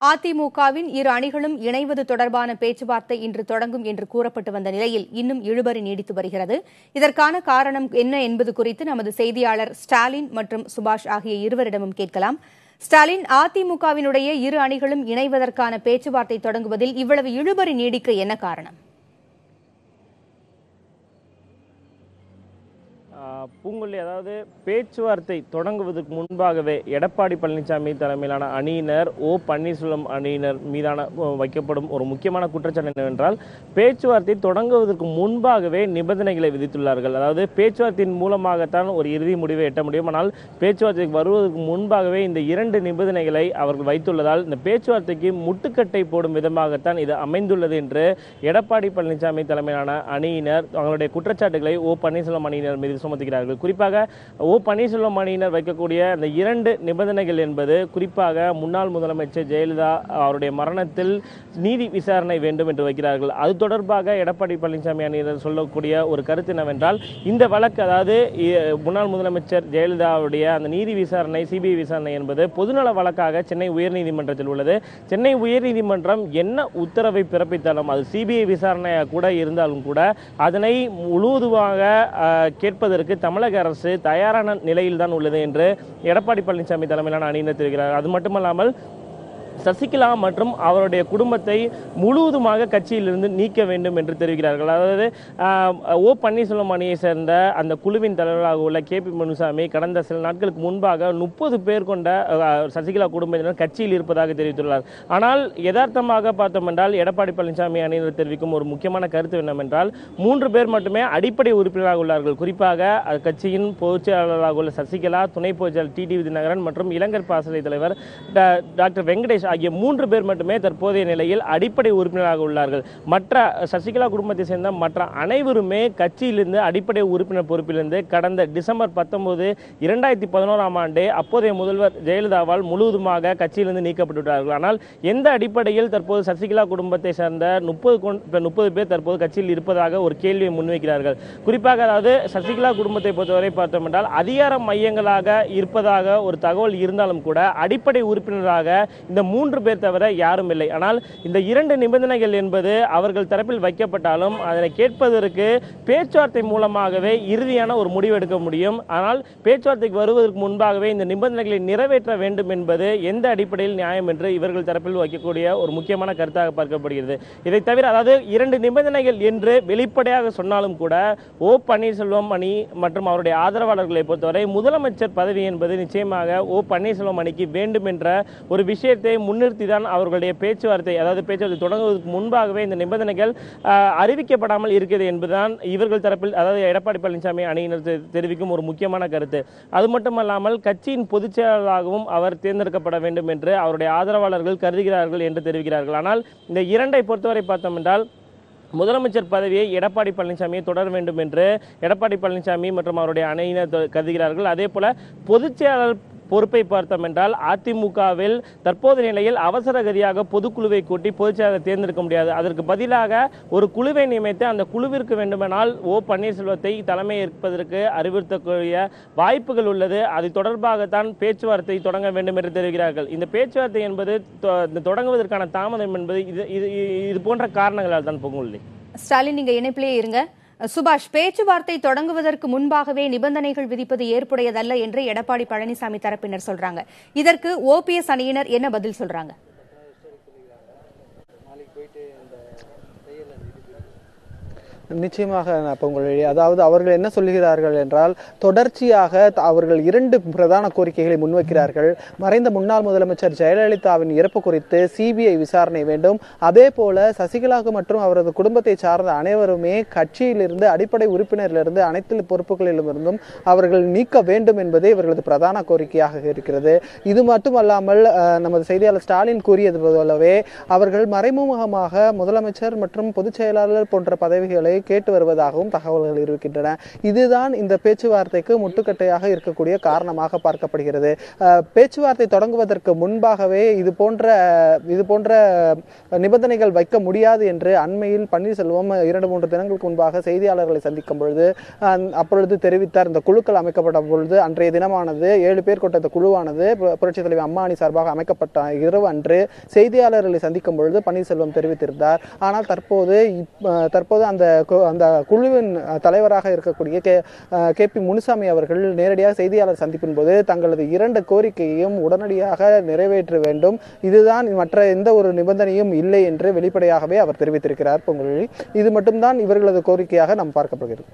அதிமுகவின் இரு அணிகளும் இணைவது தொடர்பான பேச்சுவார்த்தை இன்று தொடங்கும் என்று கூறப்பட்டு வந்த நிலையில் இன்னும் இழுபறி நீடித்து வருகிறது. இதற்கான காரணம் என்ன என்பது குறித்து நமது செய்தியாளர் ஸ்டாலின் மற்றும் சுபாஷ் ஆகிய இருவரிடமும் கேட்கலாம். ஸ்டாலின், அதிமுகவினுடைய இரு அணிகளும் இணைவதற்கான பேச்சுவார்த்தை தொடங்குவதில் இவ்வளவு இழுபறி நீடிக்க என்ன காரணம்? பூங்குழலி, அதாவது பேச்சுவார்த்தை தொடங்குவதற்கு முன்பாகவே எடப்பாடி பழனிசாமி தலைமையிலான அணியினர் பன்னீர்செல்வம் அணியினர் மீதான வைக்கப்படும் ஒரு முக்கியமான குற்றச்சாட்டு என்னவென்றால், பேச்சுவார்த்தை தொடங்குவதற்கு முன்பாகவே நிபந்தனைகளை விதித்துள்ளார்கள். அதாவது பேச்சுவார்த்தையின் மூலமாகத்தான் ஒரு இறுதி முடிவை எட்ட முடியும். ஆனால் பேச்சுவார்த்தைக்கு வருவதற்கு முன்பாகவே இந்த இரண்டு நிபந்தனைகளை அவர்கள் வைத்துள்ளதால் இந்த பேச்சுவார்த்தைக்கு முட்டுக்கட்டை போடும் விதமாகத்தான் இது அமைந்துள்ளது என்று எடப்பாடி பழனிசாமி தலைமையிலான அணியினர் அவங்களுடைய குற்றச்சாட்டுகளை பன்னீர்செல்வம் அணியினர் மீது சுமத்துகிறார்கள். குறிப்பாக பன்னீர்செல்வம் அணியினர் வைக்கக்கூடிய அந்த இரண்டு நிபந்தனைகள் என்பது குறிப்பாக முன்னாள் முதலமைச்சர் ஜெயலலிதா அவருடைய மரணத்தில் நீதி விசாரணை வேண்டும் என்று வைக்கிறார்கள். அது தொடர்பாக எடப்பாடி பழனிசாமி அணியினர் சொல்லக்கூடிய ஒரு கருத்து என்னவென்றால், இந்த வழக்கு, அதாவது முன்னாள் முதலமைச்சர் ஜெயலலிதாவுடைய அந்த நீதி விசாரணை, சிபிஐ விசாரணை என்பது பொதுநல வழக்காக சென்னை உயர்நீதிமன்றத்தில் உள்ளது. சென்னை உயர்நீதிமன்றம் என்ன உத்தரவை பிறப்பித்தாலும், அது சிபிஐ விசாரணையாக கூட இருந்தாலும் கூட அதனை முழுவதுமாக கேட்பதற்கு தமிழக அரசு தயாரான நிலையில் தான் உள்ளது என்று எடப்பாடி பழனிசாமி தலைமையிலான அணியினர் தெரிவிக்கிறார். அது மட்டுமல்லாமல் சசிகலா மற்றும் அவருடைய குடும்பத்தை முழுவதுமாக கட்சியிலிருந்து நீக்க வேண்டும் என்று தெரிவிக்கிறார்கள். அதாவது பன்னீர்செல்வம் அணியை சேர்ந்த அந்த குழுவின் தலைவராக உள்ள KP முனுசாமி கடந்த சில நாட்களுக்கு முன்பாக 30 பேர் கொண்ட சசிகலா குடும்பத்தினர் கட்சியில் இருப்பதாக தெரிவித்துள்ளார். ஆனால் யதார்த்தமாக பார்த்தோம் என்றால் எடப்பாடி பழனிசாமி அணியினர் தெரிவிக்கும் ஒரு முக்கியமான கருத்து என்னவென்றால், 3 பேர் மட்டுமே அடிப்படை உறுப்பினராக உள்ளார்கள். குறிப்பாக கட்சியின் பொதுச் செயலாளராக உள்ள சசிகலா, துணை பொதுச் செயலாளர் TTV தினகரன் மற்றும் இளைஞர் பாசறை தலைவர் டாக்டர் வெங்கடேஷ் ஆகிய 3 பேர் மட்டுமே தற்போதைய நிலையில் அடிப்படை உறுப்பினராக உள்ளார்கள். மற்ற சசிகலா குடும்பத்தை சேர்ந்த மற்ற அனைவருமே கட்சியிலிருந்து அடிப்படை உறுப்பினர் பொறுப்பிலிருந்து கடந்த டிசம்பர் 19, 2011ஆம் ஆண்டு அப்போதைய முதல்வர் ஜெயலலிதாவால் முழுவதுமாக கட்சியிலிருந்து நீக்கப்பட்டுள்ளார்கள். ஆனால் எந்த அடிப்படையில் தற்போது சசிகலா குடும்பத்தை சேர்ந்த 30 பேர் தற்போது கட்சியில் இருப்பதாக ஒரு கேள்வியை முன்வைக்கிறார்கள். குறிப்பாக, அதாவது சசிகலா குடும்பத்தை பொறுத்தவரை பார்த்தோம் என்றால் அதிகார மையங்களாக இருப்பதாக ஒரு தகவல் இருந்தாலும் கூட அடிப்படை உறுப்பினராக இந்த 3 பேர் தவிர யாரும் இல்லை. ஆனால் இந்த இரண்டு நிபந்தனைகள் என்பது அவர்கள் தரப்பில் வைக்கப்பட்டாலும் அதனை கேட்பதற்கு பேச்சுவார்த்தை மூலமாகவே இறுதியான ஒரு முடிவு எடுக்க முடியும். ஆனால் பேச்சுவார்த்தைக்கு வருவதற்கு முன்பாகவே இந்த நிபந்தனைகளை நிறைவேற்ற வேண்டும் என்பது எந்த அடிப்படையில் நியாயம் என்று இவர்கள் தரப்பில் வைக்கக்கூடிய ஒரு முக்கியமான கருத்தாக பார்க்கப்படுகிறது. இதை தவிர, அதாவது இரண்டு நிபந்தனைகள் என்று வெளிப்படையாக சொன்னாலும் கூட பன்னீர்செல்வம் அணி மற்றும் அவருடைய ஆதரவாளர்களை பொறுத்தவரை முதலமைச்சர் பதவி என்பது நிச்சயமாக பன்னீர்செல்வம் அணிக்கு வேண்டும் என்ற ஒரு விஷயத்தை முன்னிறுத்தி தான் அவர்களுடைய பேச்சுவார்த்தை, அதாவது பேச்சுவார்த்தை தொடங்குவதற்கு முன்பாகவே இந்த நிபந்தனைகள் அறிவிக்கப்படாமல் இருக்கிறது என்பதுதான் இவர்கள் தரப்பில், அதாவது எடப்பாடி பழனிசாமி அணியினர் தெரிவிக்கும் ஒரு முக்கியமான கருத்து. அது மட்டுமல்லாமல் கட்சியின் பொதுச் செயலாளராகவும் அவர் தேர்ந்தெடுக்கப்பட வேண்டும் என்று அவருடைய ஆதரவாளர்கள் கருதுகிறார்கள் என்று தெரிவிக்கிறார்கள். ஆனால் இந்த இரண்டை பொறுத்தவரை பார்த்தோம் என்றால் முதலமைச்சர் பதவியை எடப்பாடி பழனிசாமியை தொடர வேண்டும் என்று எடப்பாடி பழனிசாமி மற்றும் அவருடைய அணியினர் கருதுகிறார்கள். அதே போல பொதுச் செயலாளர் பொறுப்பை பார்த்தோம் என்றால் அதிமுகவில் தற்போது நிலையில் அவசர கதியாக பொதுக்குழுவை கூட்டி பொதுச் செயலாளர் தேர்ந்தெடுக்க முடியாது. அதற்கு பதிலாக ஒரு குழுவை நியமித்து அந்த குழுவிற்கு வேண்டுமானால் பன்னீர்செல்வத்தை தலைமை ஏற்பதற்கு அறிவுறுத்தக்கூடிய வாய்ப்புகள் உள்ளது. அது தொடர்பாகத்தான் பேச்சுவார்த்தை தொடங்க வேண்டும் என்று தெரிவிக்கிறார்கள். இந்த பேச்சுவார்த்தை என்பது தொடங்குவதற்கான தாமதம் என்பது இது போன்ற காரணங்களால் தான் பொங்குள்ளி. ஸ்டாலின், நீங்க இணைப்பிலேயே இருங்க. சுபாஷ், பேச்சுவார்த்தை தொடங்குவதற்கு முன்பாகவே நிபந்தனைகள் விதிப்பது ஏற்புடையதல்ல என்று எடப்பாடி பழனிசாமி தரப்பினர் சொல்றாங்க. இதற்கு OPS அணியினர் என்ன பதில் சொல்றாங்க? நிச்சயமாக பொங்குழலி, அதாவது அவர்கள் என்ன சொல்கிறார்கள் என்றால், தொடர்ச்சியாக அவர்கள் இரண்டு பிரதான கோரிக்கைகளை முன்வைக்கிறார்கள். மறைந்த முன்னாள் முதலமைச்சர் ஜெயலலிதாவின் இறப்பு குறித்து CBI விசாரணை வேண்டும். அதே போல சசிகலா மற்றும் அவரது குடும்பத்தை சார்ந்த அனைவருமே கட்சியிலிருந்து, அடிப்படை உறுப்பினரிலிருந்து, அனைத்து பொறுப்புகளிலிருந்தும் அவர்கள் நீக்க வேண்டும் என்பதே இவர்களது பிரதான கோரிக்கையாக இருக்கிறது. இது மட்டுமல்லாமல் நமது செய்தியாளர் ஸ்டாலின் கூறியது போலவே அவர்கள் மறைமுகமாக முதலமைச்சர் மற்றும் பொதுச் செயலாளர் போன்ற பதவிகளை கோரிக்கைகளை கேட்டு வருவதாகவும் தகவல்கள் இருக்கின்றன. இதுதான் இந்த பேச்சுவார்த்தைக்கு முட்டுக்கட்டையாக இருக்கக்கூடிய காரணமாக பார்க்கப்படுகிறது. பேச்சுவார்த்தை தொடங்குவதற்கு முன்பாகவே இது போன்ற நிபந்தனைகள் வைக்க முடியாது என்று அண்மையில் பன்னீர்செல்வம் 2-3 தினங்களுக்கு முன்பாக செய்தியாளர்களை சந்திக்கும் பொழுது அப்பொழுது தெரிவித்தார். இந்த குழுக்கள் அமைக்கப்பட்ட பொழுது அன்றைய தினமானது 7 பேர் கொண்ட குழுவானது புரட்சித் தலைவர் அம்மாணி சார்பாக அமைக்கப்பட்ட இரவு அன்று செய்தியாளர்களை சந்திக்கும் பொழுது பன்னீர்செல்வம் தெரிவித்திருந்தார். ஆனால் தற்போது அந்த குழுவின் தலைவராக இருக்கக்கூடிய KP முனுசாமி அவர்கள் நேரடியாக செய்தியாளர் சந்திப்பின் போது தங்களது 2 கோரிக்கையையும் உடனடியாக நிறைவேற்ற வேண்டும், இதுதான், மற்ற எந்த ஒரு நிபந்தனையும் இல்லை என்று வெளிப்படையாகவே அவர் தெரிவித்திருக்கிறார். பொங்கலில் இது மட்டும்தான் இவர்களது கோரிக்கையாக நாம் பார்க்கப்படுகிறது.